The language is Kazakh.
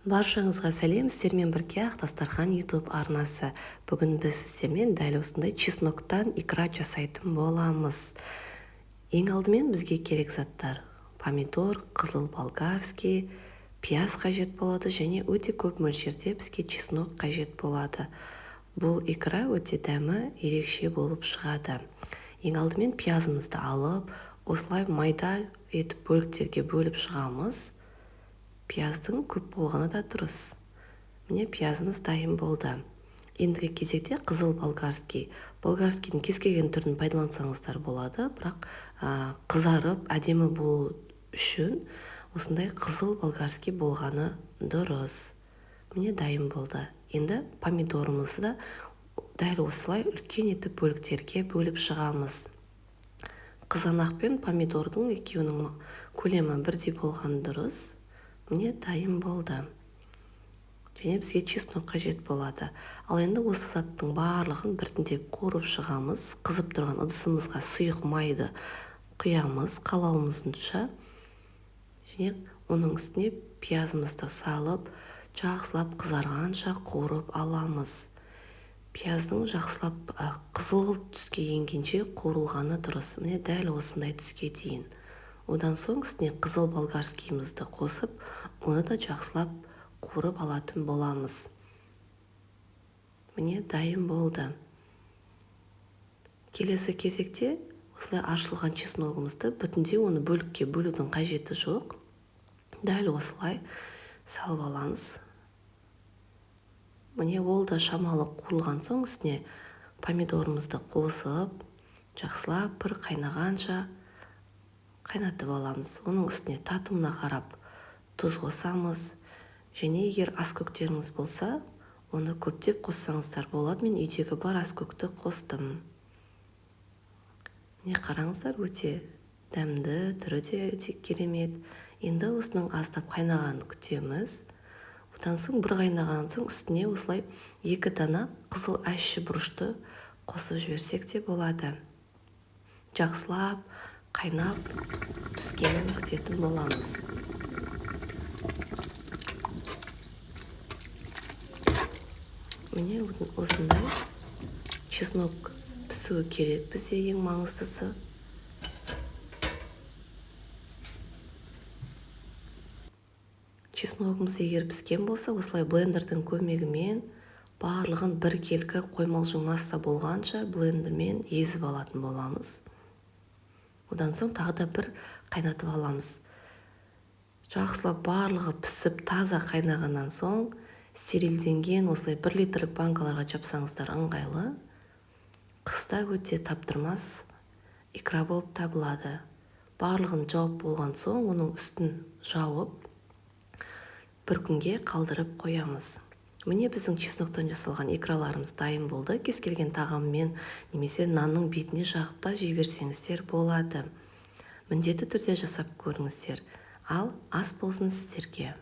Баршаңызға сәлем, сіздермен бірге Ақ Дастархан YouTube арнасы. Бүгін біз сіздермен дәл осындай чесноктан икра жасайтын боламыз. Ең алдымен бізге керек заттар: помидор, қызыл болгарский, пияз қажет болады және өте көп мөлшерде бізге чеснок қажет болады. Бұл икра өте дәмі ерекше болып шығады. Ең алдымен пиязымызды алып, осылай майда етіп бөліктерге бөліп шығамыз. Пияздың көп болғаны да дұрыс. Міне пиязымыз дайын болды. Ендігі кезекте қызыл болгарский. Болгарскийдің кез келген түрін пайдалансаңыздар болады, бірақ қызарып әдемі болу үшін осындай қызыл болгарский болғаны дұрыс. Міне дайын болды. Енді помидорымызды да дәл осылай үлкен етіп бөліктерге бөліп шығамыз. Қызанақ пен помидордың екеуінің көлемі бірдей болған дұрыс. Міне дайын болды. Және бізге чеснок қажет болады. Ал енді осы заттың барлығын біртіндеп қуырып шығамыз. Қызып тұрған ыдысымызға сұйық майды құямыз қалауымызша. Және оның үстіне пиязымызды салып, жақсылап қызарғанша қуырып аламыз. Пияздың жақсылап қызыл түске енгенше қуырылғаны дұрыс. Міне дәл осындай түске дейін. Одан соң үстіне қызыл болгарскийімізді қосып, оны да жақсылап қуырып алатын боламыз. Міне дайын болды. Келесі кезекте осылай ашылған чесногымызды бүтіндей оны бөлікке бөлудің қажеті жоқ. Дәл осылай салып аламыз. Міне ол да шамалы қуырылған соң үстіне помидорымызды қосып, жақсылап бір қайнағанша қайнатып аламыз. Оның үстіне татымына қарап тұз қосамыз. Және егер аскөктеріңіз болса, оны көптеп қоссаңыздар болады. Мен үйдегі бар аскөкті қостым. Міне қараңыздар, өте дәмді, түрі де өте керемет. Енді осының аздап қайнағанын күтеміз. Одан соң бір қайнағаннан соң үстіне осылай 2 дана қызыл әші бұрышты қосып жіберсек те болады. Жақсылап қайнап піскенін күтетін боламыз. Міне осындай чеснок пісуі керек бізде, ең маңыздысы. Чесногымыз егер піскен болса, осылай блендердің көмегімен барлығын бір келкі қоймалжың масса болғанша блендермен езіп алатын боламыз. Одан соң тағы да бір қайнатып аламыз. Жақсылап барлығы пісіп таза қайнағаннан соң стерилденген осылай 1 литрлік банкаларға жапсаңыздар ыңғайлы. Қыста өте таптырмас икра болып табылады. Барлығын жауып болған соң оның үстін жауып бір күнге қалдырып қоямыз. Міне біздің чесноктан жасалған икраларымыз дайын болды. Кез келген тағаммен немесе нанның бетіне жағып та жіберсеңіздер болады. Міндетті түрде жасап көріңіздер. Ал ас болсын сіздерге.